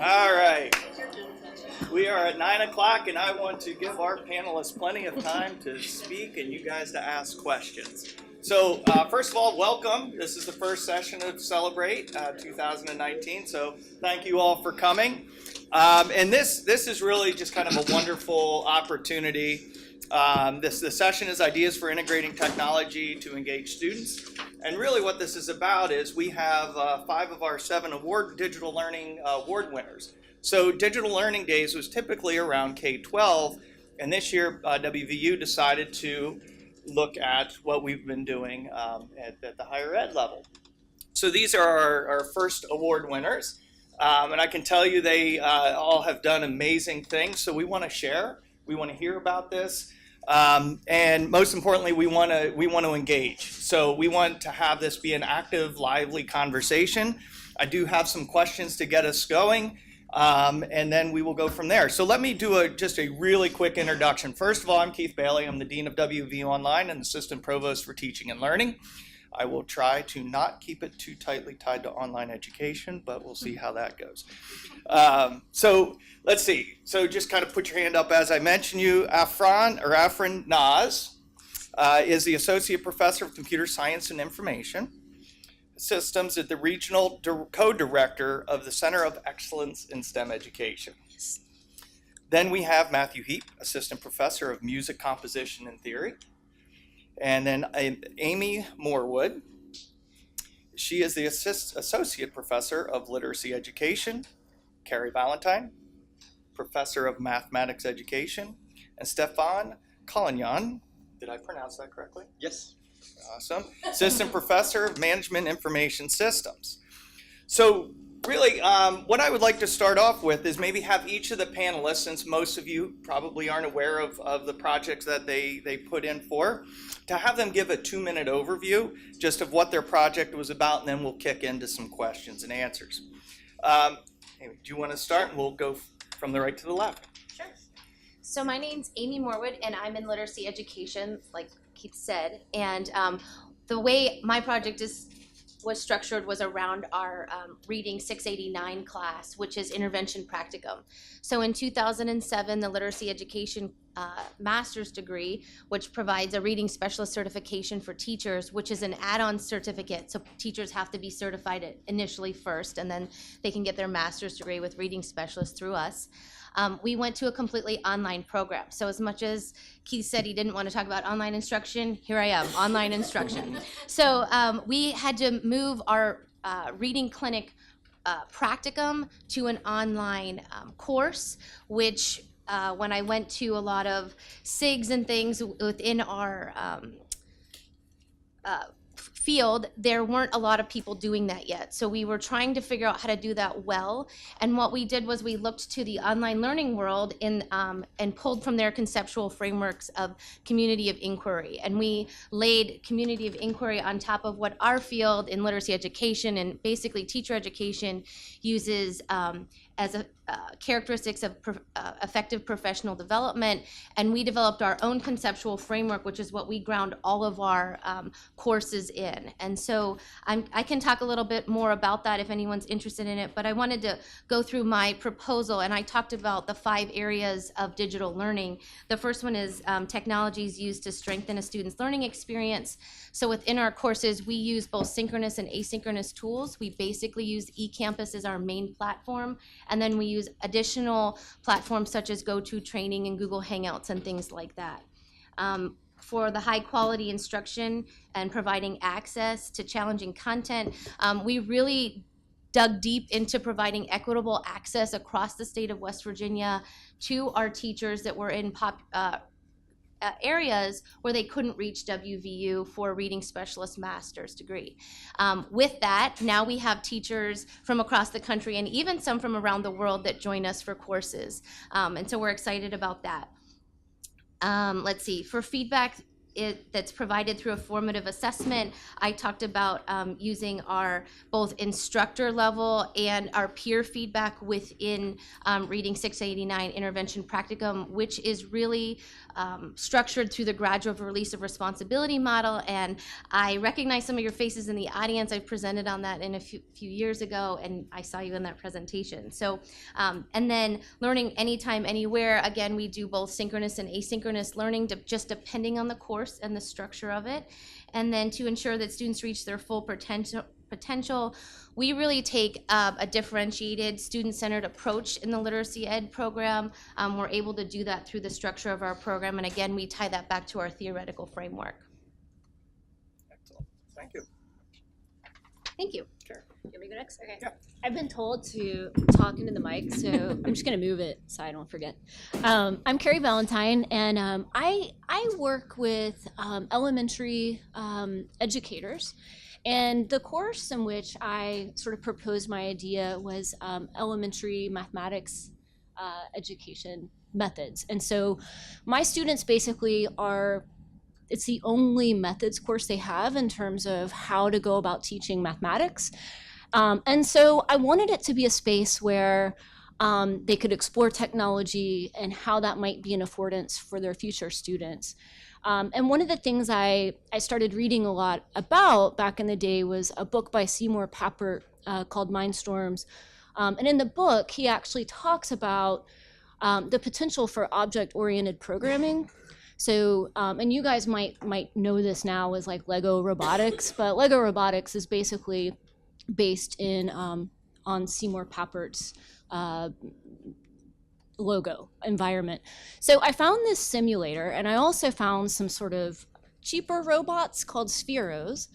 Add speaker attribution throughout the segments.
Speaker 1: All right. We are at 9 o'clock, and I want to give our panelists plenty of time to speak and you guys to ask questions. So first of all, welcome. This is the first session of Celebrate 2019, so thank you all for coming. And this is really just kind of a wonderful opportunity. The session is Ideas for Integrating Technology to Engage Students. And really what this is about is we have 5 of our 7 digital learning award winners. So Digital Learning Days was typically around K-12, and this year WVU decided to look at what we've been doing at the higher ed level. So these are our first award winners, and I can tell you they all have done amazing things, so we want to share, we want to hear about this. And most importantly, we want to engage. So we want to have this be an active, lively conversation. I do have some questions to get us going, and then we will go from there. So let me do just a really quick introduction. First of all, I'm Keith Bailey. I'm the Dean of WVU Online and Assistant Provost for Teaching and Learning. I will try to not keep it too tightly tied to online education, but we'll see how that goes. So let's see. So just kind of put your hand up as I mention you. Afrin Naz is the Associate Professor of Computer Science and Information Systems at the Regional Co-Director of the Center of Excellence in STEM Education. Then we have Matthew Heap, Assistant Professor of Music Composition and Theory. And then Amy Morwood, she is the Associate Professor of Literacy Education. Carrie Valentine, Professor of Mathematics Education. And Stephane Collingnon, did I pronounce that correctly?
Speaker 2: Yes.
Speaker 1: Awesome. Assistant Professor of Management Information Systems. So really, what I would like to start off with is maybe have each of the panelists, since most of you probably aren't aware of the projects that they put in for, to have them give a 2-minute overview just of what their project was about, and then we'll kick into some questions and answers. Do you want to start? And we'll go from the right to the left.
Speaker 3: Sure. So my name's Amy Morwood, and I'm in literacy education, like Keith said. And the way my project was structured was around our Reading 689 class, which is intervention practicum. So in 2007, the literacy education master's degree, which provides a reading specialist certification for teachers, which is an add-on certificate. So teachers have to be certified initially first, and then they can get their master's degree with reading specialist through us. We went to a completely online program. So as much as Keith said he didn't want to talk about online instruction, here I am, online instruction. So we had to move our reading clinic practicum to an online course, which when I went to a lot of SIGs and things within our field, there weren't a lot of people doing that yet. So we were trying to figure out how to do that well. And what we did was we looked to the online learning world and pulled from their conceptual frameworks of community of inquiry. And we laid community of inquiry on top of what our field in literacy education and basically teacher education uses as a characteristics of effective professional development, and we developed our own conceptual framework, which is what we ground all of our courses in. And so I can talk a little bit more about that if anyone's interested in it, but I wanted to go through my proposal, and I talked about the 5 areas of digital learning. The first one is technologies used to strengthen a student's learning experience. So within our courses, we use both synchronous and asynchronous tools. We basically use eCampus as our main platform, and then we use additional platforms such as GoToTraining and Google Hangouts and things like that. For the high quality instruction and providing access to challenging content, we really dug deep into providing equitable access across the state of West Virginia to our teachers that were in areas where they couldn't reach WVU for a reading specialist master's degree. With that, now we have teachers from across the country and even some from around the world that join us for courses. And so we're excited about that. Let's see, for feedback that's provided through a formative assessment. I talked about using our both instructor level and our peer feedback within Reading 689 Intervention Practicum, which is really structured through the gradual release of responsibility model. And I recognize some of your faces in the audience. I presented on that in a few years ago, and I saw you in that presentation. So, and then learning anytime, anywhere. Again, we do both synchronous and asynchronous learning, just depending on the course and the structure of it. And then to ensure that students reach their full potential, we really take a differentiated, student-centered approach in the literacy ed program. We're able to do that through the structure of our program, and again, we tie that back to our theoretical framework.
Speaker 1: Excellent. Thank you.
Speaker 3: Thank you.
Speaker 1: Sure.
Speaker 2: You want me to go next? Okay.
Speaker 1: Yeah.
Speaker 2: I've been told to talk into the mic, so I'm just going to move it so I don't forget. I'm Carrie Valentine, and I work with elementary educators. And the course in which I sort of proposed my idea was elementary mathematics education methods. And so my students basically it's the only methods course they have in terms of how to go about teaching mathematics. And so I wanted it to be a space where they could explore technology and how that might be an affordance for their future students. And one of the things I started reading a lot about back in the day was a book by Seymour Papert called Mindstorms. And in the book, he actually talks about the potential for object-oriented programming. So, and you guys might know this now as like Lego robotics, but Lego robotics is basically based in on Seymour Papert's logo environment. So I found this simulator, and I also found some sort of cheaper robots called Spheros,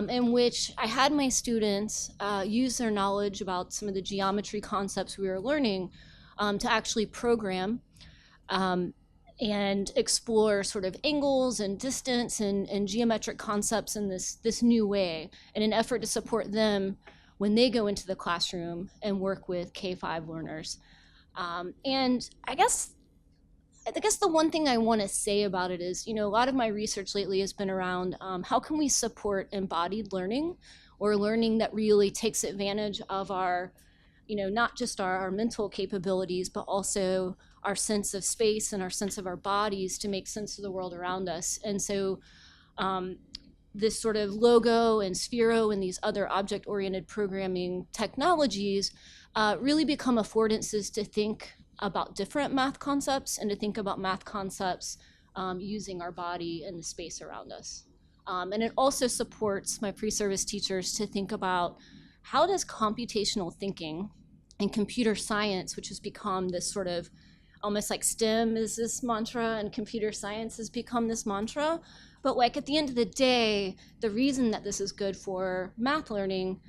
Speaker 2: in which I had my students use their knowledge about some of the geometry concepts we were learning to actually program and explore sort of angles and distance and geometric concepts in this new way in an effort to support them when they go into the classroom and work with K-5 learners. And I guess the one thing I want to say about it is, a lot of my research lately has been around how can we support embodied learning, or learning that really takes advantage of our, not just our mental capabilities, but also our sense of space and our sense of our bodies to make sense of the world around us. And so this sort of logo and Sphero and these other object-oriented programming technologies really become affordances to think about different math concepts and to think about math concepts using our body and the space around us. And it also supports my pre-service teachers to think about how does computational thinking and computer science, which has become this sort of almost like STEM is this mantra and computer science has become this mantra. But like at the end of the day, the reason that this is good for math learning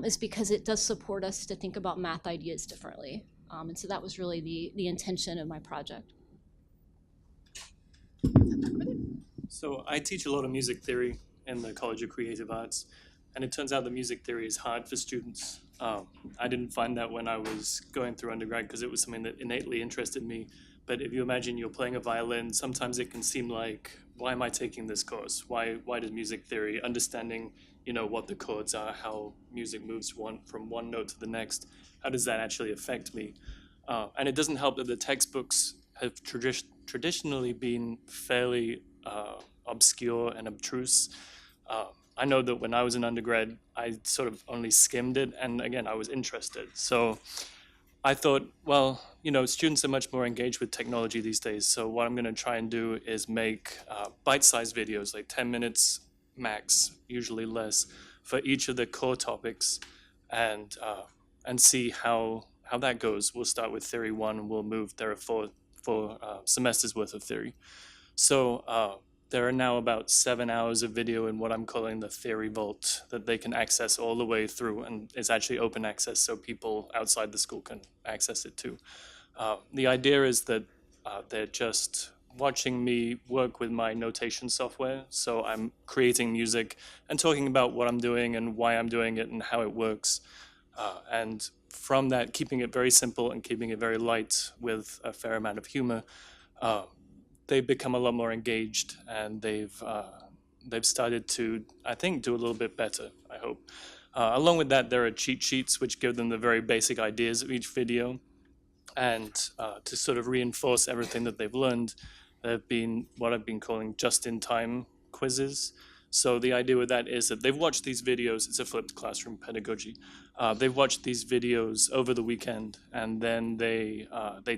Speaker 2: is because it does support us to think about math ideas differently. And so that was really the intention of my project.
Speaker 4: So I teach a lot of music theory in the College of Creative Arts, and it turns out that music theory is hard for students. I didn't find that when I was going through undergrad because it was something that innately interested me. But if you imagine you're playing a violin, sometimes it can seem like, why am I taking this course? Why does music theory, understanding what the chords are, how music moves from one note to the next, how does that actually affect me? And it doesn't help that the textbooks have traditionally been fairly obscure and abstruse. I know that when I was an undergrad, I sort of only skimmed it, and again, I was interested. So I thought, well, students are much more engaged with technology these days, so what I'm going to try and do is make bite-sized videos, like 10 minutes max, usually less, for each of the core topics, and see how that goes. We'll start with Theory 1, and we'll move. There are four semesters worth of theory. So there are now about 7 hours of video in what I'm calling the Theory Vault that they can access all the way through, and it's actually open access, so people outside the school can access it too. The idea is that they're just watching me work with my notation software, so I'm creating music and talking about what I'm doing and why I'm doing it and how it works. And from that, keeping it very simple and keeping it very light with a fair amount of humor, they've become a lot more engaged, and they've started to, I think, do a little bit better, I hope. Along with that, there are cheat sheets which give them the very basic ideas of each video. And to sort of reinforce everything that they've learned, there have been what I've been calling just-in-time quizzes. So the idea with that is that they've watched these videos. It's a flipped classroom pedagogy. They've watched these videos over the weekend, and then they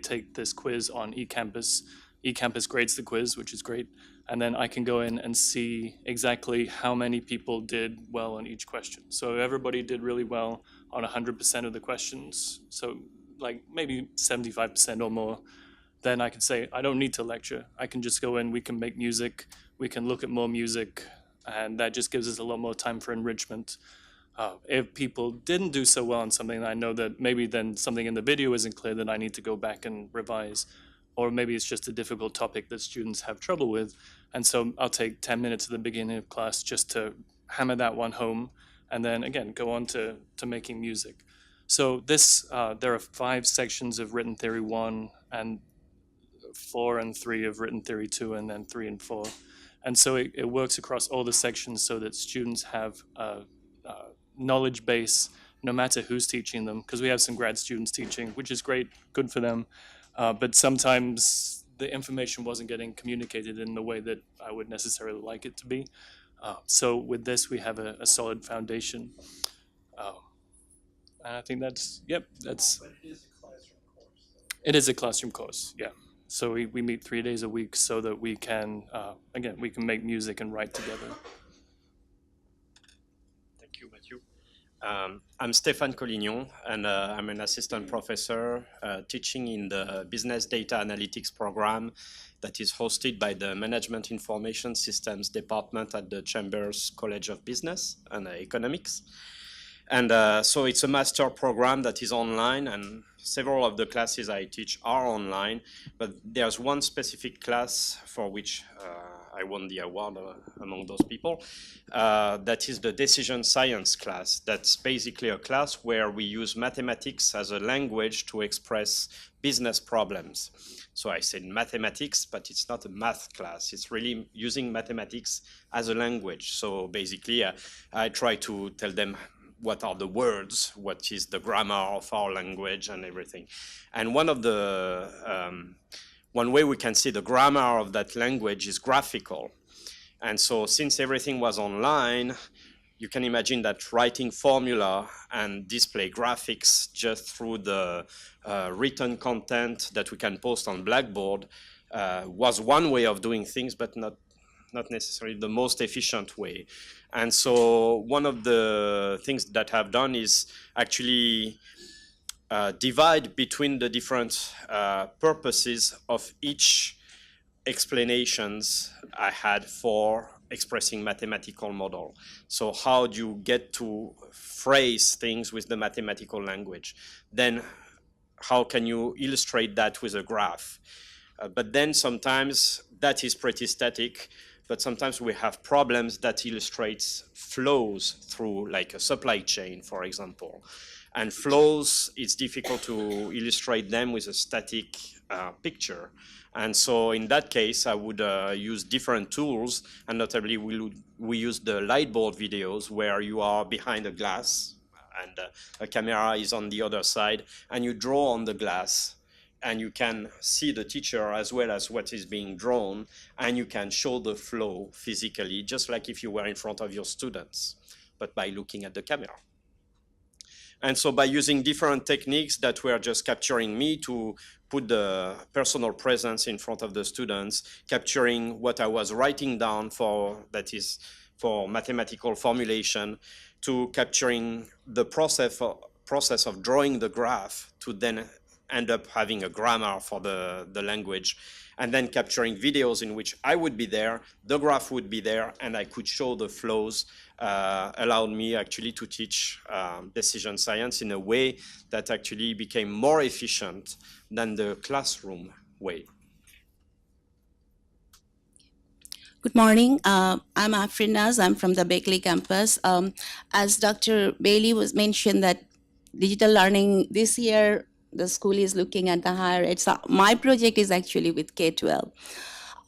Speaker 4: take this quiz on eCampus. eCampus grades the quiz, which is great. And then I can go in and see exactly how many people did well on each question. So everybody did really well on 100% of the questions. So like maybe 75% or more, then I can say, I don't need to lecture. I can just go in, we can make music, we can look at more music, and that just gives us a lot more time for enrichment. If people didn't do so well on something, I know that maybe then something in the video isn't clear, then I need to go back and revise. Or maybe it's just a difficult topic that students have trouble with. And so I'll take 10 minutes at the beginning of class just to hammer that one home, and then again, go on to making music. So this, there are 5 sections of Written Theory 1, and 4 and 3 of Written Theory 2, and then 3 and 4. And so it works across all the sections so that students have a knowledge base, no matter who's teaching them, because we have some grad students teaching, which is great, good for them. But sometimes the information wasn't getting communicated in the way that I would necessarily like it to be. So with this, we have a solid foundation. And I think that's, yep, that's...
Speaker 5: But it is a classroom course.
Speaker 4: It is a classroom course, yeah. So we meet 3 days a week so that we can, again, we can make music and write together.
Speaker 5: Thank you, Matthew. I'm Stephane Collingnon, and I'm an assistant professor teaching in the Business Data Analytics program that is hosted by the Management Information Systems Department at the Chambers College of Business and Economics. And so it's a master program that is online, and several of the classes I teach are online, but there's one specific class for which I won the award among those people. That is the decision science class. That's basically a class where we use mathematics as a language to express business problems. So I said mathematics, but it's not a math class. It's really using mathematics as a language. So basically, I try to tell them what are the words, what is the grammar of our language and everything. And one way we can see the grammar of that language is graphical. And so since everything was online, you can imagine that writing formula and display graphics just through the written content that we can post on Blackboard was one way of doing things, but not necessarily the most efficient way. And so one of the things that I've done is actually divide between the different purposes of each explanations I had for expressing mathematical model. So how do you get to phrase things with the mathematical language? Then how can you illustrate that with a graph? But then sometimes that is pretty static, but sometimes we have problems that illustrates flows through like a supply chain, for example. And flows, it's difficult to illustrate them with a static picture. And so in that case, I would use different tools, and notably we use the lightboard videos where you are behind a glass and a camera is on the other side, and you draw on the glass, and you can see the teacher as well as what is being drawn, and you can show the flow physically, just like if you were in front of your students, but by looking at the camera. And so by using different techniques that were just capturing me to put the personal presence in front of the students, capturing what I was writing down for, that is for mathematical formulation, to capturing the process of drawing the graph to then end up having a grammar for the language, and then capturing videos in which I would be there, the graph would be there, and I could show the flows, allowed me actually to teach decision science in a way that actually became more efficient than the classroom way.
Speaker 6: Good morning. I'm Afrin Naz. I'm from the Berkeley campus. As Dr. Bailey was mentioned that digital learning this year, the school is looking at the higher ed. So my project is actually with K-12.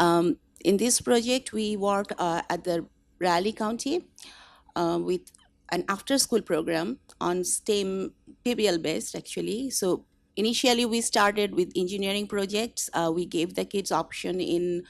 Speaker 6: In this project, we worked at the Raleigh County with an after-school program on STEM PBL based actually. So initially we started with engineering projects. We gave the kids option in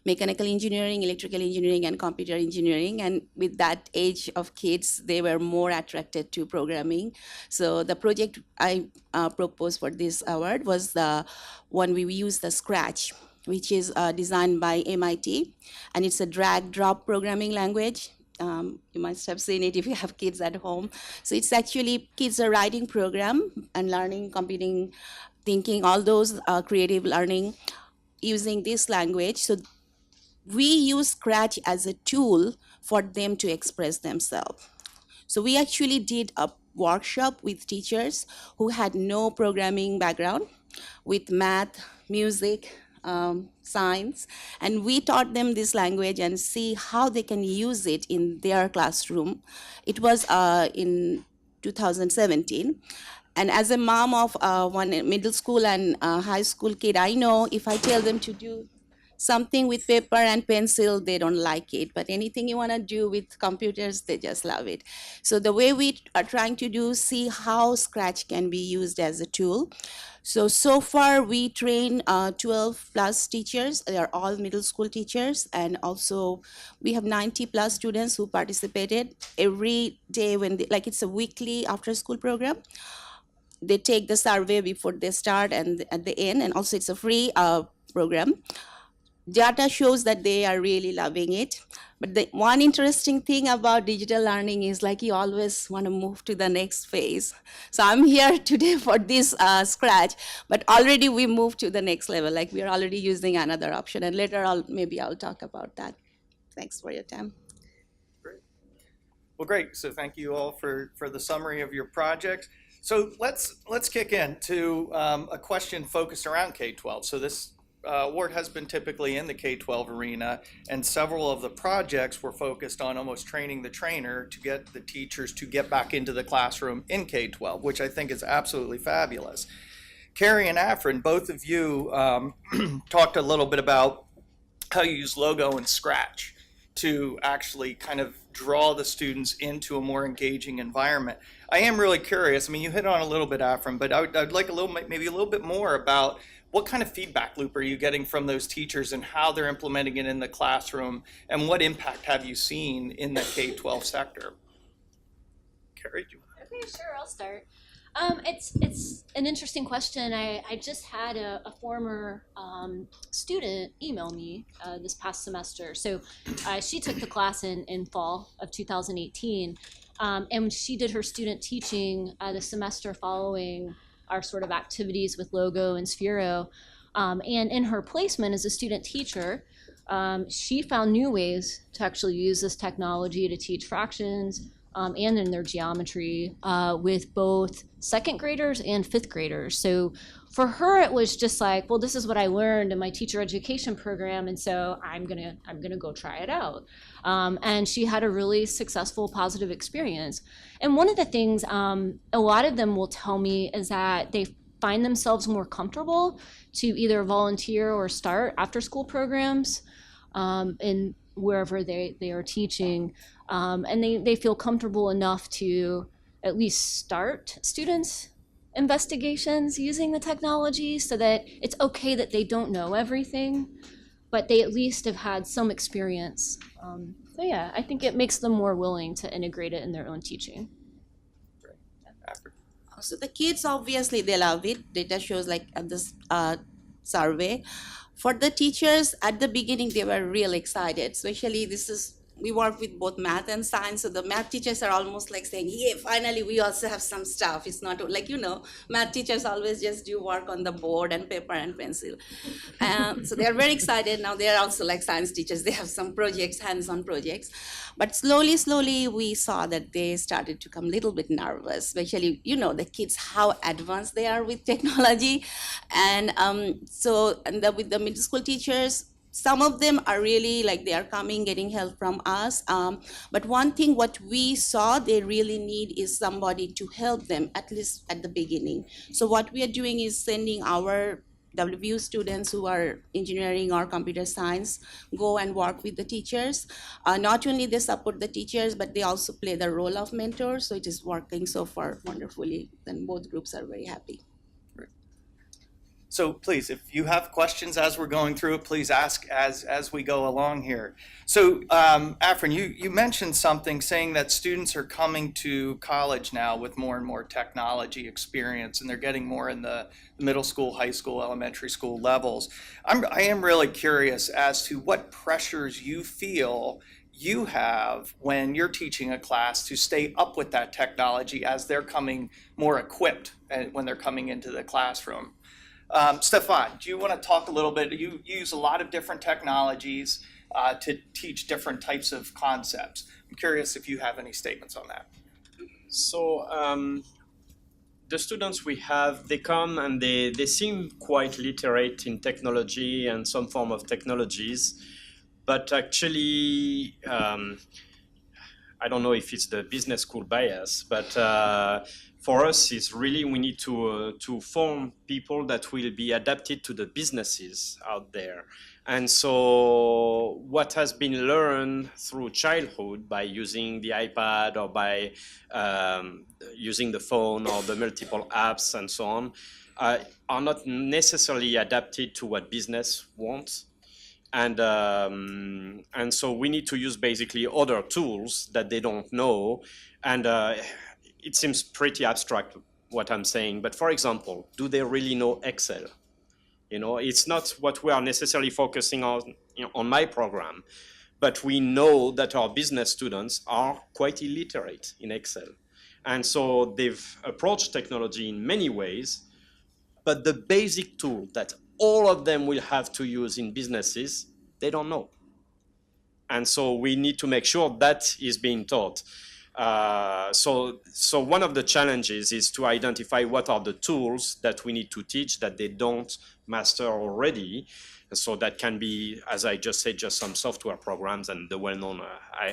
Speaker 6: mechanical engineering, electrical engineering, and computer engineering. And with that age of kids, they were more attracted to programming. So the project I proposed for this award was the one we used the Scratch, which is designed by MIT, and it's a drag-drop programming language. You must have seen it if you have kids at home. So it's actually kids are writing program and learning, computing, thinking, all those creative learning using this language. So we use Scratch as a tool for them to express themselves. So we actually did a workshop with teachers who had no programming background with math, music, science, and we taught them this language and see how they can use it in their classroom. It was in 2017. And as a mom of one middle school and high school kid, I know if I tell them to do something with paper and pencil, they don't like it. But anything you want to do with computers, they just love it. So the way we are trying to do, see how Scratch can be used as a tool. So far we train 12 plus teachers. They are all middle school teachers. And also we have 90 plus students who participated every day when they, like it's a weekly after school program. They take the survey before they start and at the end, and also it's a free program. Data shows that they are really loving it. But the one interesting thing about digital learning is like you always want to move to the next phase. So I'm here today for this Scratch, but already we moved to the next level. Like we are already using another option, and later maybe I'll talk about that. Thanks for your time.
Speaker 1: Great. Well, great. So thank you all for the summary of your project. So let's kick into a question focused around K-12. So this award has been typically in the K-12 arena, and several of the projects were focused on almost training the trainer to get the teachers to get back into the classroom in K-12, which I think is absolutely fabulous. Carrie and Afrin, both of you talked a little bit about how you use Logo and Scratch to actually kind of draw the students into a more engaging environment. I am really curious. I mean, you hit on a little bit, Afrin, but I'd like maybe a little bit more about what kind of feedback loop are you getting from those teachers and how they're implementing it in the classroom, and what impact have you seen in the K-12 sector? Carrie, do you want to?
Speaker 2: Okay, sure, I'll start. It's an interesting question. I just had a former student email me this past semester. So she took the class in fall of 2018, and she did her student teaching the semester following our sort of activities with Logo and Sphero. And in her placement as a student teacher, she found new ways to actually use this technology to teach fractions and in their geometry with both second graders and fifth graders. So for her, it was just like, well, this is what I learned in my teacher education program, and so I'm gonna go try it out. And she had a really successful, positive experience. And one of the things a lot of them will tell me is that they find themselves more comfortable to either volunteer or start after-school programs in wherever they are teaching, and they feel comfortable enough to at least start students' investigations using the technology, so that it's okay that they don't know everything, but they at least have had some experience. So yeah, I think it makes them more willing to integrate it in their own teaching.
Speaker 1: Great.
Speaker 6: So the kids, obviously, they love it. Data shows like at this survey. For the teachers, at the beginning, they were real excited, especially we work with both math and science, so the math teachers are almost like saying, yeah, finally we also have some stuff. It's not like, math teachers always just do work on the board and paper and pencil. So they're very excited. Now they're also like science teachers. They have some projects, hands-on projects. But slowly we saw that they started to come a little bit nervous, especially, the kids, how advanced they are with technology. And with the middle school teachers, some of them are really like they are coming, getting help from us. But one thing what we saw they really need is somebody to help them, at least at the beginning. So what we are doing is sending our WVU students who are engineering or computer science go and work with the teachers. Not only they support the teachers, but they also play the role of mentors. So it is working so far wonderfully, and both groups are very happy.
Speaker 1: So please, if you have questions as we're going through it, please ask as we go along here. So Afrin, you mentioned something saying that students are coming to college now with more and more technology experience, and they're getting more in the middle school, high school, elementary school levels. I am really curious as to what pressures you feel you have when you're teaching a class to stay up with that technology as they're coming more equipped when they're coming into the classroom. Stephane, do you want to talk a little bit? You use a lot of different technologies to teach different types of concepts. I'm curious if you have any statements on that.
Speaker 5: So the students we have, they come and they seem quite literate in technology and some form of technologies, but actually, I don't know if it's the business school bias, but for us, it's really we need to form people that will be adapted to the businesses out there. And so what has been learned through childhood by using the iPad or by using the phone or the multiple apps and so on are not necessarily adapted to what business wants. And so we need to use basically other tools that they don't know. And it seems pretty abstract what I'm saying, but for example, do they really know Excel? You know, it's not what we are necessarily focusing on, on my program, but we know that our business students are quite illiterate in Excel. And so they've approached technology in many ways, but the basic tool that all of them will have to use in businesses, they don't know. And so we need to make sure that is being taught. So one of the challenges is to identify what are the tools that we need to teach that they don't master already. And so that can be, as I just said, just some software programs and the well-known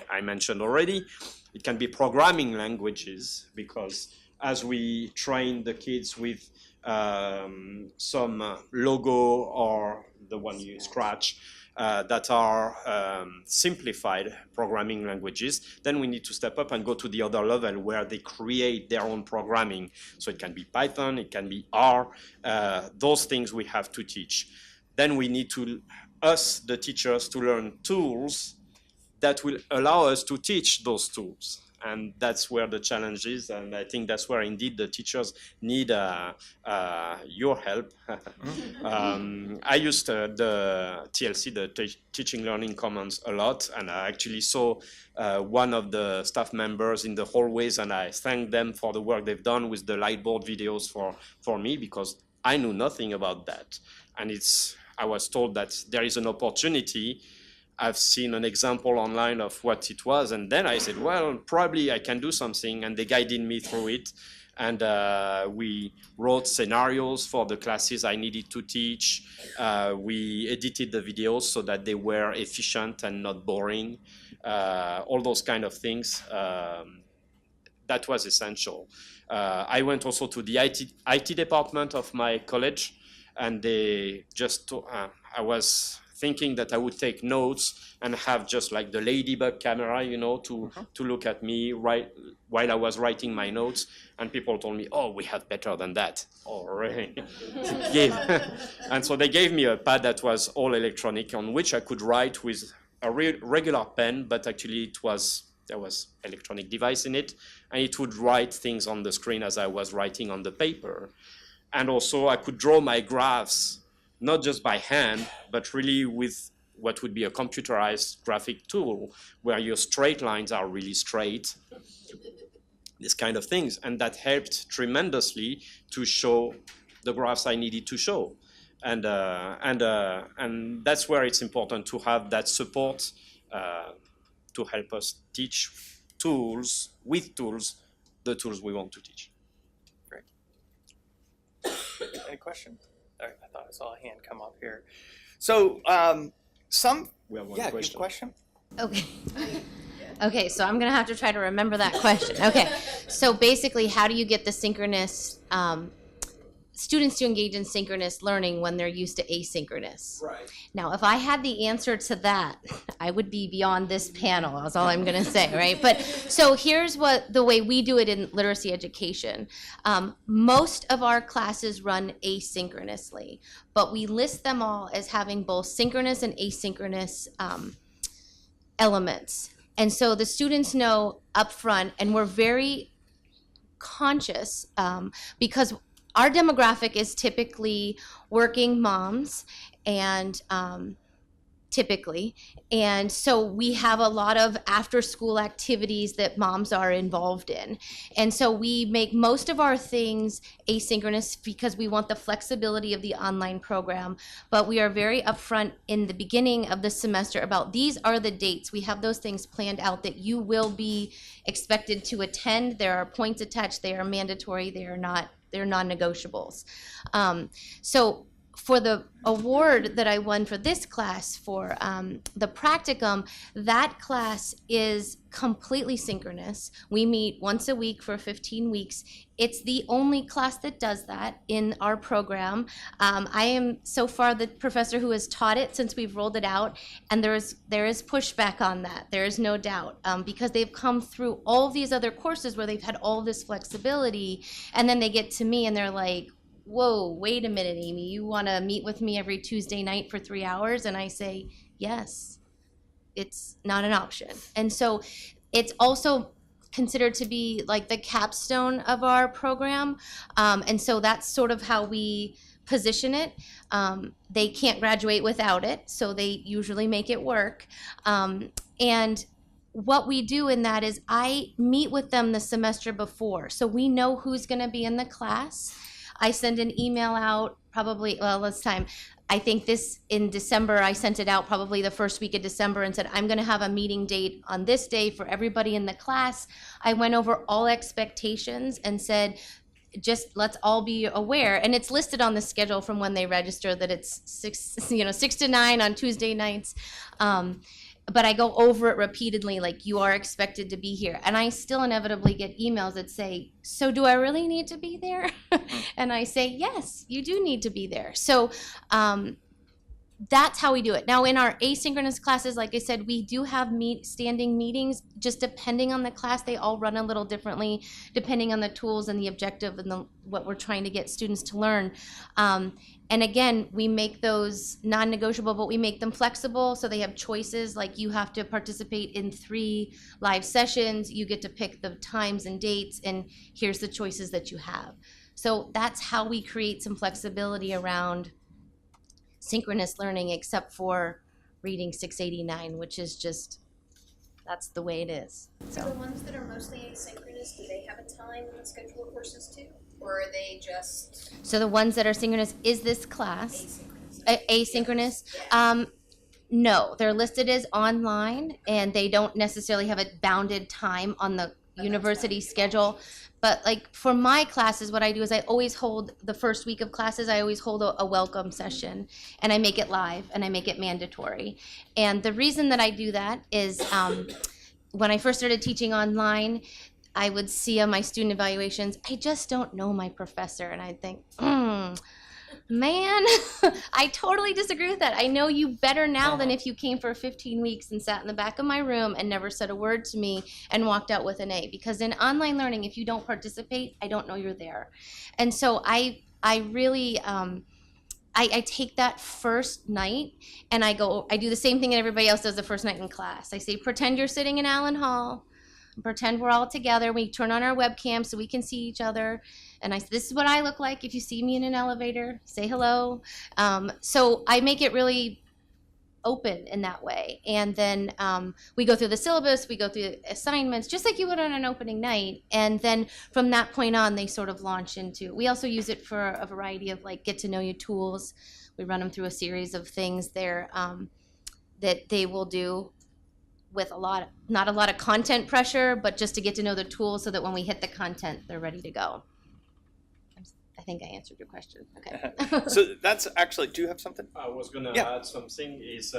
Speaker 5: I mentioned already. It can be programming languages, because as we train the kids with some logo or the one you scratch, that are simplified programming languages, then we need to step up and go to the other level where they create their own programming. So it can be Python, it can be R, those things we have to teach. Then we need to, us, the teachers, to learn tools that will allow us to teach those tools. And that's where the challenge is, and I think that's where indeed the teachers need your help. I used the TLC, the Teaching Learning Commons, a lot, and I actually saw one of the staff members in the hallways, and I thanked them for the work they've done with the Lightboard videos for me, because I knew nothing about that. And I was told that there is an opportunity. I've seen an example online of what it was, and then I said, well, probably I can do something, and they guided me through it. And we wrote scenarios for the classes I needed to teach. We edited the videos so that they were efficient and not boring. All those kind of things. That was essential. I went also to the IT department of my college, and they just, I was thinking that I would take notes and have just like the ladybug camera, to look at me while I was writing my notes. And people told me, oh, we have better than that. Oh, really? And so they gave me a pad that was all electronic, on which I could write with a regular pen, but actually there was electronic device in it, and it would write things on the screen as I was writing on the paper. And also I could draw my graphs, not just by hand, but really with what would be a computerized graphic tool, where your straight lines are really straight, these kind of things. And that helped tremendously to show the graphs I needed to show. And that's where it's important to have that support to help us teach with tools, the tools we want to teach.
Speaker 1: Great. Any questions? I thought I saw a hand come up here. So
Speaker 5: We have one
Speaker 1: you have a
Speaker 5: question.
Speaker 1: question?
Speaker 3: Okay. Okay, so I'm gonna have to try to remember that question. Okay, so basically, how do you get the synchronous students to engage in synchronous learning when they're used to asynchronous.
Speaker 1: Right.
Speaker 3: Now, if I had the answer to that, I would be beyond this panel, that's all I'm gonna say, right? But, so here's the way we do it in literacy education. Most of our classes run asynchronously, but we list them all as having both synchronous and asynchronous elements. And so the students know upfront, and we're very conscious because our demographic is typically working moms and typically, and so we have a lot of after school activities that moms are involved in, and so we make most of our things asynchronous because we want the flexibility of the online program, but we are very upfront in the beginning of the semester about these are the dates. We have those things planned out that you will be expected to attend. There are points attached, they are mandatory, they're non-negotiables. So for the award that I won for this class for the practicum, that class is completely synchronous. We meet once a week for 15 weeks. It's the only class that does that in our program. I am so far the professor who has taught it since we've rolled it out, and there is pushback on that. There is no doubt, because they've come through all of these other courses where they've had all this flexibility, and then they get to me and they're like, whoa, wait a minute, Amy, you want to meet with me every Tuesday night for 3 hours? And I say, yes, it's not an option. And so it's also considered to be like the capstone of our program. And so that's sort of how we position it. They can't graduate without it, so they usually make it work. And what we do in that is I meet with them the semester before, so we know who's going to be in the class. I send an email out probably, well, this time, I think this in December, I sent it out probably the first week of December and said, I'm gonna have a meeting date on this day for everybody in the class. I went over all expectations and said, just let's all be aware. And it's listed on the schedule from when they register that it's 6 to 9 on Tuesday nights. But I go over it repeatedly, like, you are expected to be here. And I still inevitably get emails that say, so do I really need to be there? And I say, yes, you do need to be there. So that's how we do it. Now, in our asynchronous classes, like I said, we do have standing meetings, just depending on the class. They all run a little differently, depending on the tools and the objective and what we're trying to get students to learn. And again, we make those non-negotiable, but we make them flexible so they have choices. Like, you have to participate in 3 live sessions, you get to pick the times and dates, and here's the choices that you have. So that's how we create some flexibility around synchronous learning, except for reading 689, which is just, that's the way it is.
Speaker 7: So the ones that are mostly asynchronous, do they have a time in the schedule of courses too? Or are they just
Speaker 3: So the ones that are synchronous is this class. Asynchronous?
Speaker 7: Yeah.
Speaker 3: No, they're listed as online, and they don't necessarily have a bounded time on the university schedule. But like for my classes, what I do is I always hold the first week of classes, I always hold a welcome session, and I make it live and I make it mandatory. And the reason that I do that is when I first started teaching online, I would see on my student evaluations, I just don't know my professor. And I'd think, man, I totally disagree with that. I know you better now than if you came for 15 weeks and sat in the back of my room and never said a word to me and walked out with an A. Because in online learning, if you don't participate, I don't know you're there. And so I really, I take that first night and I do the same thing that everybody else does the first night in class. I say, pretend you're sitting in Allen Hall. Pretend we're all together. We turn on our webcam so we can see each other. And I said, this is what I look like if you see me in an elevator. Say hello. So I make it really open in that way. And then we go through the syllabus, we go through assignments, just like you would on an opening night. And then from that point on, they sort of launch into, we also use it for a variety of like get to know you tools. We run them through a series of things there that they will do with not a lot of content pressure, but just to get to know the tools so that when we hit the content, they're ready to go. I think I answered your question. Okay.
Speaker 1: So that's actually, do you have something?
Speaker 5: I was going to
Speaker 1: Yeah.
Speaker 5: add something is,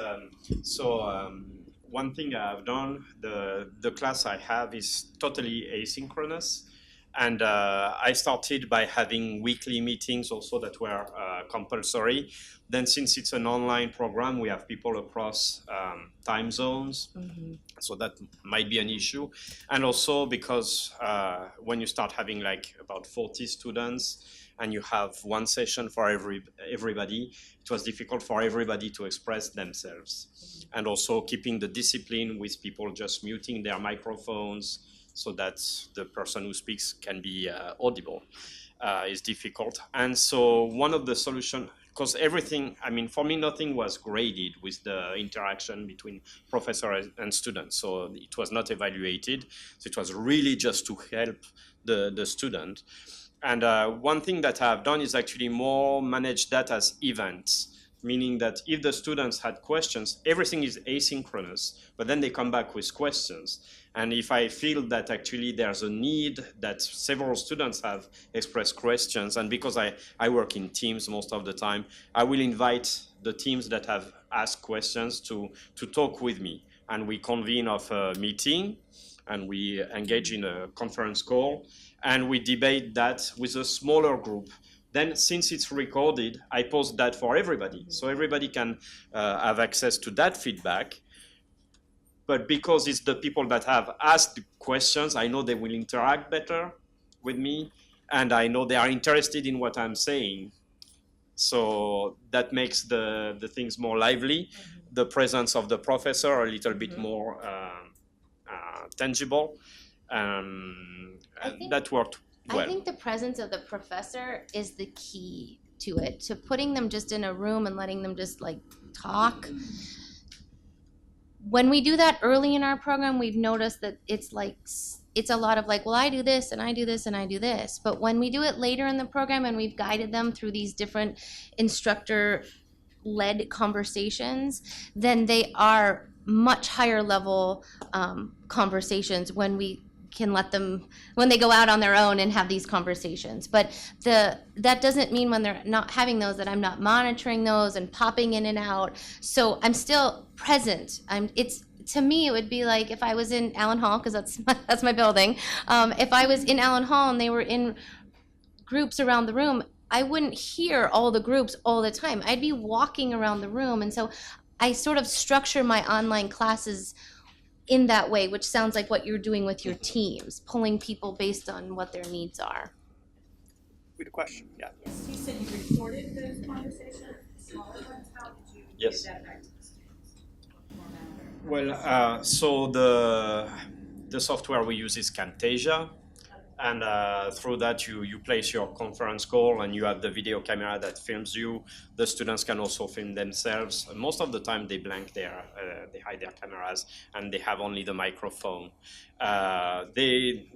Speaker 5: one thing I've done, the class I have is totally asynchronous. And I started by having weekly meetings also that were compulsory. Then since it's an online program, we have people across time zones. So that might be an issue. And also because when you start having like about 40 students and you have one session for everybody, it was difficult for everybody to express themselves. And also keeping the discipline with people just muting their microphones so that the person who speaks can be audible is difficult. And so one of the solutions, because everything, I mean, for me, nothing was graded with the interaction between professor and students. So it was not evaluated. So it was really just to help the student. And one thing that I've done is actually more manage that as events, meaning that if the students had questions, everything is asynchronous, but then they come back with questions. And if I feel that actually there's a need that several students have expressed questions, and because I work in teams most of the time, I will invite the teams that have asked questions to talk with me. And we convene of a meeting, and we engage in a conference call, and we debate that with a smaller group. Then, since it's recorded, I post that for everybody. So everybody can have access to that feedback. But because it's the people that have asked the questions, I know they will interact better with me, and I know they are interested in what I'm saying. So that makes the things more lively. The presence of the professor a little bit more tangible. And that worked well.
Speaker 3: I think the presence of the professor is the key to it, to putting them just in a room and letting them just like talk. When we do that early in our program, we've noticed that it's a lot of like, well, I do this and I do this and I do this. But when we do it later in the program and we've guided them through these different instructor-led conversations, then they are much higher level conversations when we can let them, when they go out on their own and have these conversations. But that doesn't mean when they're not having those that I'm not monitoring those and popping in and out. So I'm still present. To me, it would be like if I was in Allen Hall, because that's my building. If I was in Allen Hall and they were in groups around the room, I wouldn't hear all the groups all the time. I'd be walking around the room. And so I sort of structure my online classes in that way, which sounds like what you're doing with your teams, pulling people based on what their needs are.
Speaker 1: We had a question, yeah.
Speaker 8: Yes, you said you recorded those conversations, smaller ones. How did you
Speaker 5: Yes.
Speaker 8: give that back to the students?
Speaker 5: Well, so the software we use is Camtasia, and through that you place your conference call and you have the video camera that films you. The students can also film themselves. Most of the time they blank they hide their cameras and they have only the microphone. They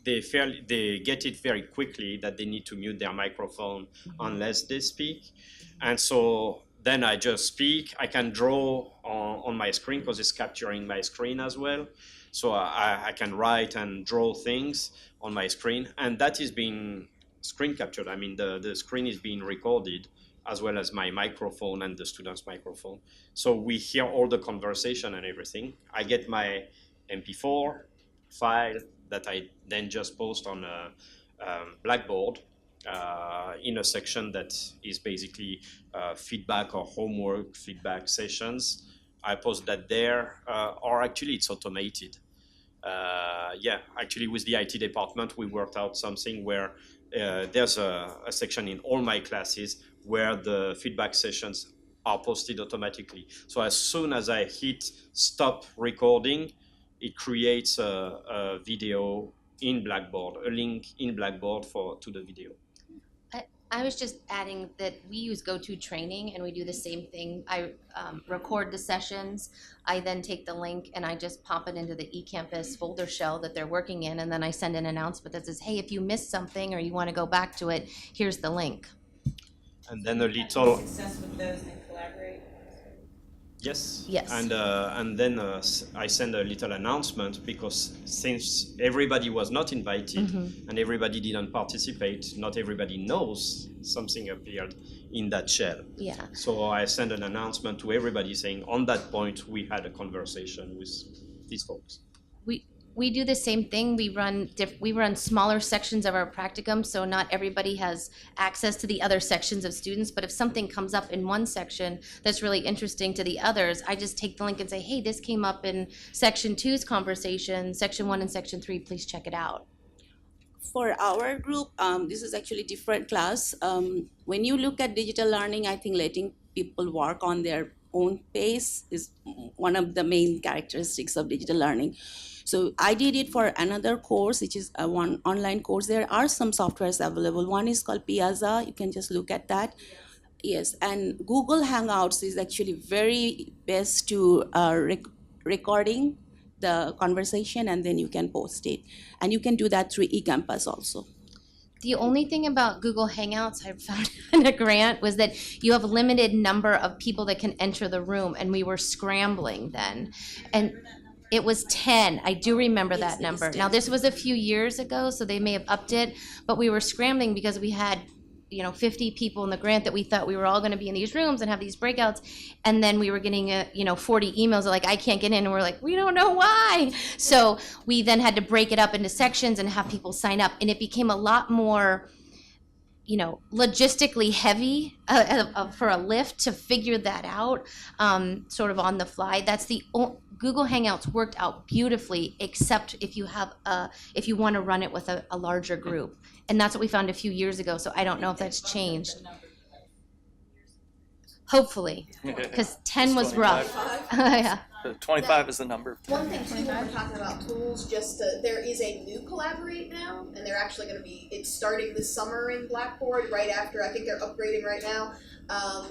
Speaker 5: get it very quickly that they need to mute their microphone unless they speak, and so then I just speak. I can draw on my screen because it's capturing my screen as well. So I can write and draw things on my screen, and that is being screen captured. I mean, the screen is being recorded as well as my microphone and the student's microphone. So we hear all the conversation and everything. I get my MP4 file that I then just post on a Blackboard in a section that is basically feedback or homework feedback sessions. I post that there, or actually it's automated. Actually with the IT department, we worked out something where there's a section in all my classes where the feedback sessions are posted automatically. So as soon as I hit stop recording, it creates a video in Blackboard, a link in Blackboard to the video.
Speaker 3: I was just adding that we use GoToTraining and we do the same thing. I record the sessions, I then take the link and I just pop it into the eCampus folder shell that they're working in, and then I send an announcement that says, hey, if you missed something or you want to go back to it, here's the link.
Speaker 5: And then a little...
Speaker 8: Success with those and collaborate?
Speaker 5: Yes.
Speaker 3: Yes.
Speaker 5: And then I send a little announcement because since everybody was not invited and everybody didn't participate, not everybody knows something appeared in that shell.
Speaker 3: Yeah.
Speaker 5: So I send an announcement to everybody saying on that point we had a conversation with these folks.
Speaker 3: We do the same thing. We run smaller sections of our practicum, so not everybody has access to the other sections of students. But if something comes up in one section that's really interesting to the others, I just take the link and say, hey, this came up in section 2's conversation, section 1 and section 3, please check it out.
Speaker 6: For our group, this is actually different class. When you look at digital learning, I think letting people work on their own pace is one of the main characteristics of digital learning. So I did it for another course, which is one online course. There are some softwares available. One is called Piazza. You can just look at that. Yes, and Google Hangouts is actually very best to recording the conversation, and then you can post it. And you can do that through eCampus also.
Speaker 3: The only thing about Google Hangouts I found in a grant was that you have a limited number of people that can enter the room, and we were scrambling then. And it was 10. I do remember that number. Now, this was a few years ago, so they may have upped it, but we were scrambling because we had 50 people in the grant that we thought we were all going to be in these rooms and have these breakouts, and then we were getting 40 emails like, I can't get in, and we're like, we don't know why. So we then had to break it up into sections and have people sign up, and it became a lot more logistically heavy for a lift to figure that out sort of on the fly. That's Google Hangouts worked out beautifully, except if you want to run it with a larger group. And that's what we found a few years ago, so I don't know if that's changed. Hopefully, because 10 was rough. Yeah.
Speaker 1: 25 is the number.
Speaker 7: One thing too, when we're talking about tools, there is a new Collaborate now, and they're actually going to be, it's starting this summer in Blackboard right after, I think they're upgrading right now.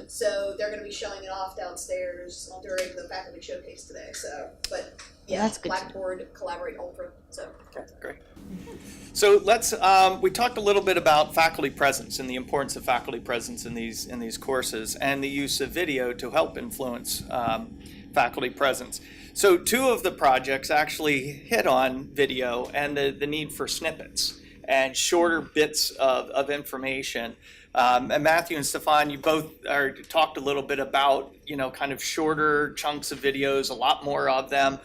Speaker 7: So they're going to be showing it off downstairs during the faculty showcase today. So, but yeah,
Speaker 3: that's good.
Speaker 7: Blackboard Collaborate Ultra. So
Speaker 1: Okay, great. So let's, we talked a little bit about faculty presence and the importance of faculty presence in these courses and the use of video to help influence faculty presence. So 2 of the projects actually hit on video and the need for snippets and shorter bits of information. And Matthew and Stephane, you both talked a little bit about, kind of shorter chunks of videos, a lot more of them.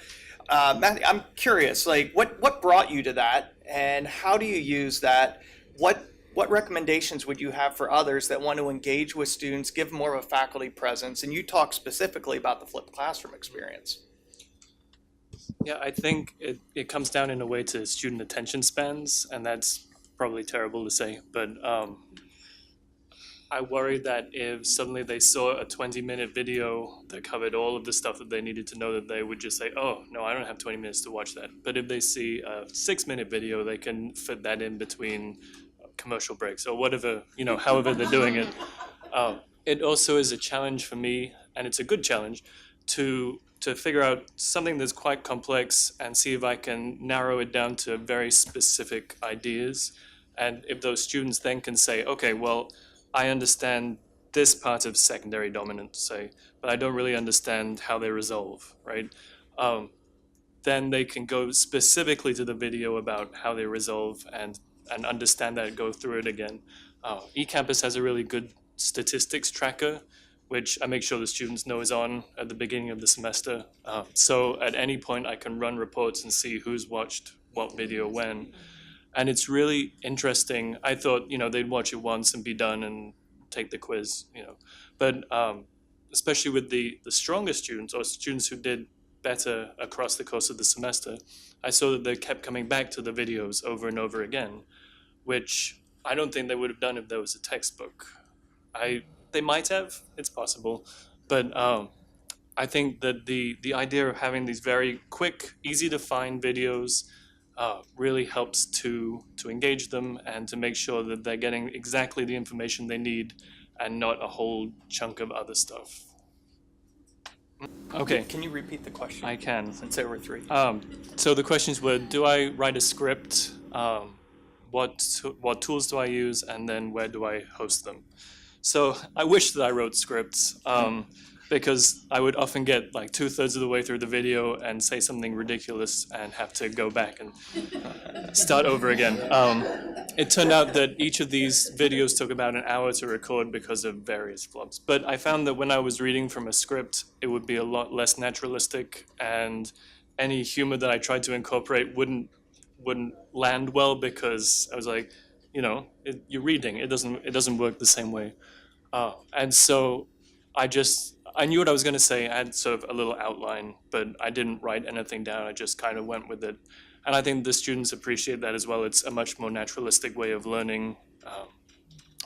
Speaker 1: Matthew, I'm curious, like what brought you to that, and how do you use that? What recommendations would you have for others that want to engage with students, give more of a faculty presence? And you talk specifically about the flipped classroom experience.
Speaker 4: Yeah, I think it comes down in a way to student attention spans, and that's probably terrible to say, but I worry that if suddenly they saw a 20-minute video that covered all of the stuff that they needed to know, that they would just say, oh, no, I don't have 20 minutes to watch that. But if they see a 6-minute video, they can fit that in between commercial breaks or whatever, however they're doing it. It also is a challenge for me, and it's a good challenge, to figure out something that's quite complex and see if I can narrow it down to very specific ideas. And if those students then can say, okay, well, I understand this part of secondary dominance, say, but I don't really understand how they resolve, right? Then they can go specifically to the video about how they resolve and understand that, go through it again. eCampus has a really good statistics tracker, which I make sure the students know is on at the beginning of the semester. So at any point I can run reports and see who's watched what video when. And it's really interesting. I thought, they'd watch it once and be done and take the quiz, But especially with the stronger students or students who did better across the course of the semester, I saw that they kept coming back to the videos over and over again, which I don't think they would have done if there was a textbook. They might have, it's possible, but I think that the idea of having these very quick, easy to find videos really helps to engage them and to make sure that they're getting exactly the information they need and not a whole chunk of other stuff. Okay.
Speaker 1: Can you repeat the question?
Speaker 4: I can.
Speaker 1: Since there were 3.
Speaker 4: So the questions were, do I write a script? What tools do I use? And then where do I host them? So I wish that I wrote scripts because I would often get like 2/3 of the way through the video and say something ridiculous and have to go back and start over again. It turned out that each of these videos took about an hour to record because of various flubs. But I found that when I was reading from a script, it would be a lot less naturalistic and any humor that I tried to incorporate wouldn't land well, because I was like, you know, you're reading, it doesn't work the same way. And so I knew what I was going to say. I had sort of a little outline, but I didn't write anything down. I just kind of went with it. And I think the students appreciate that as well. It's a much more naturalistic way of learning.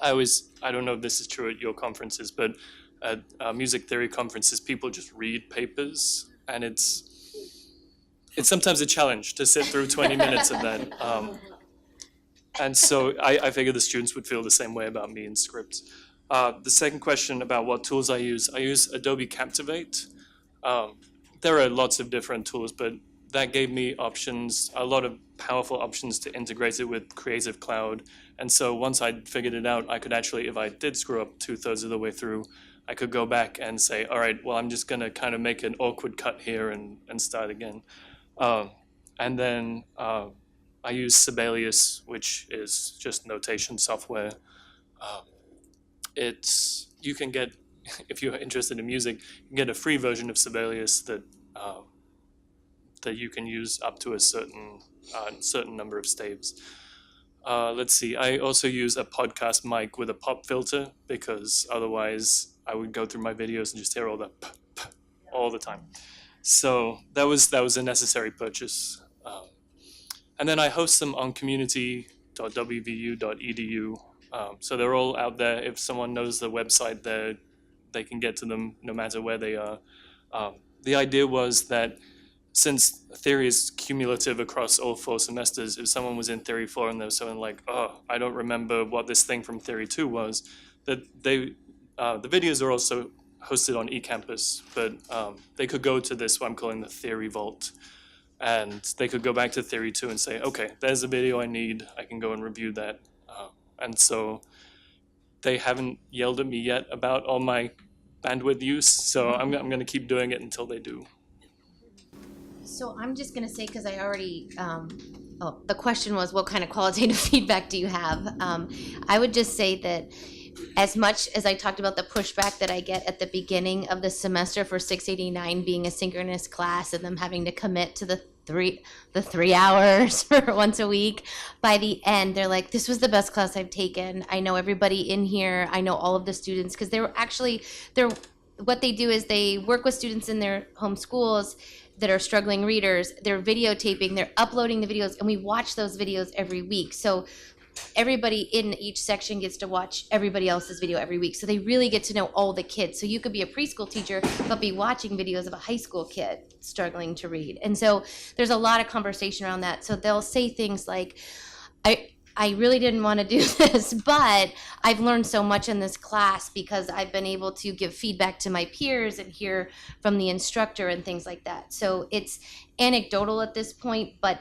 Speaker 4: I don't know if this is true at your conferences, but at music theory conferences, people just read papers, and it's sometimes a challenge to sit through 20 minutes of that. And so I figured the students would feel the same way about me in scripts. The second question about what tools I use Adobe Captivate. There are lots of different tools, but that gave me options, a lot of powerful options to integrate it with Creative Cloud. And so once I figured it out, I could actually, if I did screw up 2/3 of the way through, I could go back and say, all right, well, I'm just going to kind of make an awkward cut here and start again. And then I use Sibelius, which is just notation software. You can get, if you're interested in music, you can get a free version of Sibelius that you can use up to a certain number of staves. Let's see, I also use a podcast mic with a pop filter, because otherwise I would go through my videos and just hear all that all the time. So that was a necessary purchase. And then I host them on community.wvu.edu. So they're all out there. If someone knows the website there, they can get to them no matter where they are. The idea was that since theory is cumulative across all 4 semesters, if someone was in Theory 4 and there was someone like, oh, I don't remember what this thing from Theory 2 was, that the videos are also hosted on eCampus, but they could go to this, what I'm calling the Theory Vault, and they could go back to Theory 2 and say, okay, there's a video I need, I can go and review that. And so they haven't yelled at me yet about all my bandwidth use, so I'm going to keep doing it until they do.
Speaker 3: So I'm just going to say, because I already, the question was, what kind of qualitative feedback do you have? I would just say that as much as I talked about the pushback that I get at the beginning of the semester for 689 being a synchronous class and them having to commit to the 3 hours for once a week, by the end they're like, this was the best class I've taken. I know everybody in here. I know all of the students, because what they do is they work with students in their home schools that are struggling readers. They're videotaping, they're uploading the videos, and we watch those videos every week. So everybody in each section gets to watch everybody else's video every week. So they really get to know all the kids. So you could be a preschool teacher, but be watching videos of a high school kid struggling to read. And so there's a lot of conversation around that. So they'll say things like, I really didn't want to do this, but I've learned so much in this class because I've been able to give feedback to my peers and hear from the instructor and things like that. So it's anecdotal at this point, but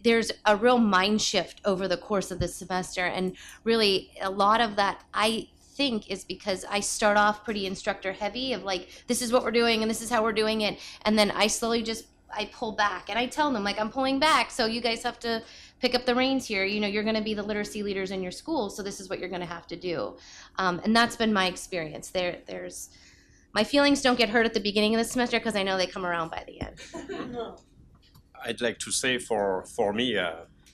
Speaker 3: there's a real mind shift over the course of the semester. And really a lot of that, I think, is because I start off pretty instructor heavy of like, this is what we're doing and this is how we're doing it. And then I slowly I pull back and I tell them, like, I'm pulling back, so you guys have to pick up the reins here. You know, you're going to be the literacy leaders in your school, so this is what you're going to have to do. And that's been my experience. There's my feelings don't get hurt at the beginning of the semester because I know they come around by the end.
Speaker 5: I'd like to say for me,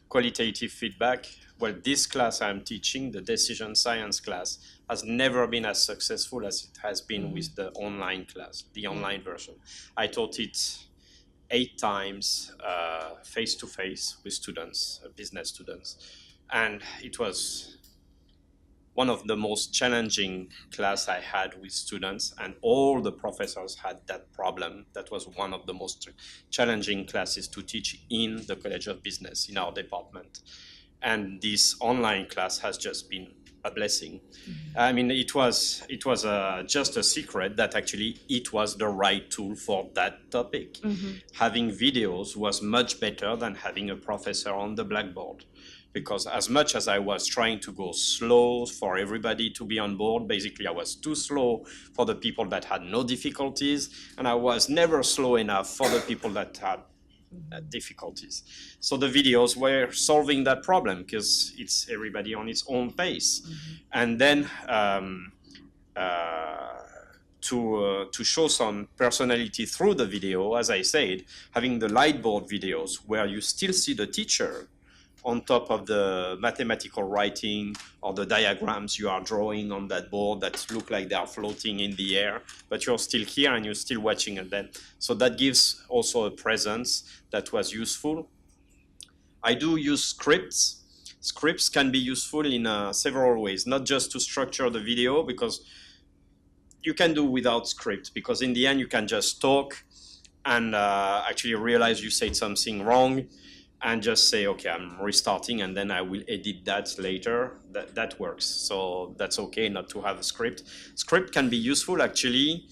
Speaker 5: qualitative feedback, well, this class I'm teaching, the decision science class, has never been as successful as it has been with the online class, the online version. I taught it 8 times face-to-face with students, business students. And it was one of the most challenging class I had with students, and all the professors had that problem. That was one of the most challenging classes to teach in the College of Business, in our department. And this online class has just been a blessing. I mean, it was just a secret that actually it was the right tool for that topic. Having videos was much better than having a professor on the blackboard, because as much as I was trying to go slow for everybody to be on board, basically I was too slow for the people that had no difficulties, and I was never slow enough for the people that had difficulties. So the videos were solving that problem because it's everybody on its own pace. And then to show some personality through the video, as I said, having the lightboard videos where you still see the teacher on top of the mathematical writing or the diagrams you are drawing on that board that look like they are floating in the air, but you're still here and you're still watching at them. So that gives also a presence that was useful. I do use scripts. Scripts can be useful in several ways, not just to structure the video, because you can do without script, because in the end you can just talk and actually realize you said something wrong and just say, okay, I'm restarting and then I will edit that later. That works. So that's okay not to have a script. Script can be useful actually,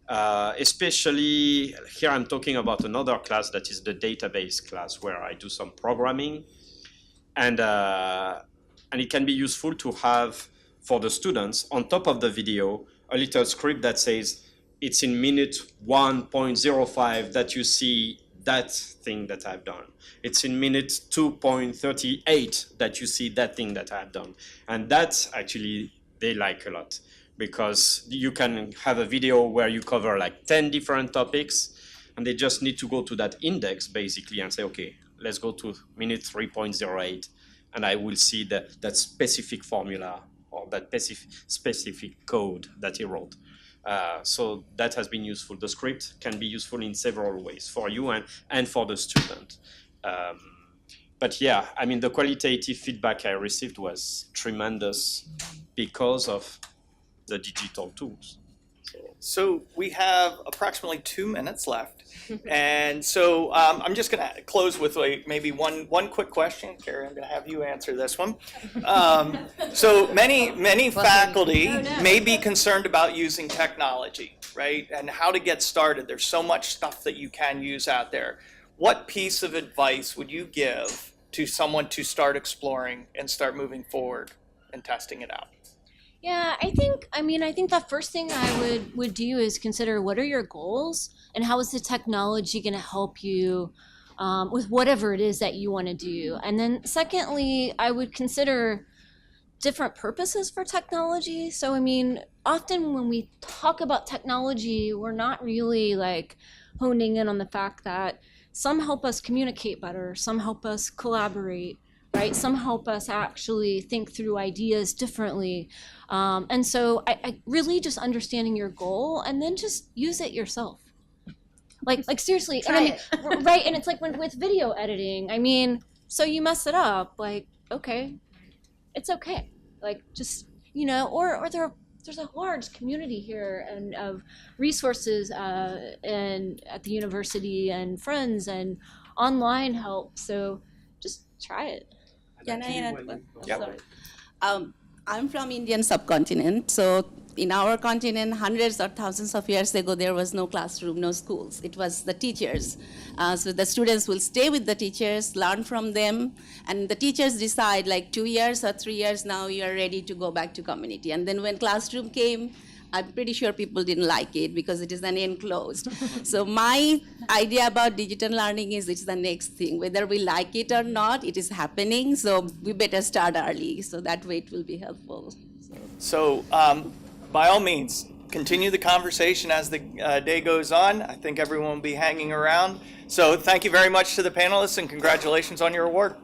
Speaker 5: especially here I'm talking about another class that is the database class where I do some programming. And it can be useful to have for the students on top of the video a little script that says it's in minute 1.05 that you see that thing that I've done. It's in minute 2.38 that you see that thing that I've done. And that actually they like a lot, because you can have a video where you cover like 10 different topics and they just need to go to that index basically and say, okay, let's go to minute 3.08 and I will see that specific formula or that specific code that he wrote. So that has been useful. The script can be useful in several ways for you and for the student. But yeah, I mean, the qualitative feedback I received was tremendous because of the digital tools.
Speaker 1: So we have approximately 2 minutes left. And so I'm just going to close with maybe one quick question. Carrie, I'm going to have you answer this one. So many faculty may be concerned about using technology, right? And how to get started. There's so much stuff that you can use out there. What piece of advice would you give to someone to start exploring and start moving forward and testing it out?
Speaker 2: Yeah, I think the first thing I would do is consider what are your goals and how is the technology going to help you with whatever it is that you want to do. And then secondly, I would consider different purposes for technology. So, I mean, often when we talk about technology, we're not really like honing in on the fact that some help us communicate better, some help us collaborate, right? Some help us actually think through ideas differently. And so I really just understanding your goal and then just use it yourself. Like seriously, and I mean, right? And it's like with video editing, I mean, so you mess it up, like, okay, it's okay. Like just, you know, or there's a large community here and of resources and at the university and friends and online help. So just try it.
Speaker 6: Can I add one?
Speaker 1: Yeah.
Speaker 6: Sorry. I'm from Indian subcontinent, so in our continent, hundreds or thousands of years ago, there was no classroom, no schools. It was the teachers. So the students will stay with the teachers, learn from them, and the teachers decide like 2 years or 3 years now you are ready to go back to community. And then when classroom came, I'm pretty sure people didn't like it because it is an enclosed. So my idea about digital learning is it's the next thing. Whether we like it or not, it is happening. So we better start early. So that way it will be helpful.
Speaker 1: So by all means, continue the conversation as the day goes on. I think everyone will be hanging around. So thank you very much to the panelists and congratulations on your award.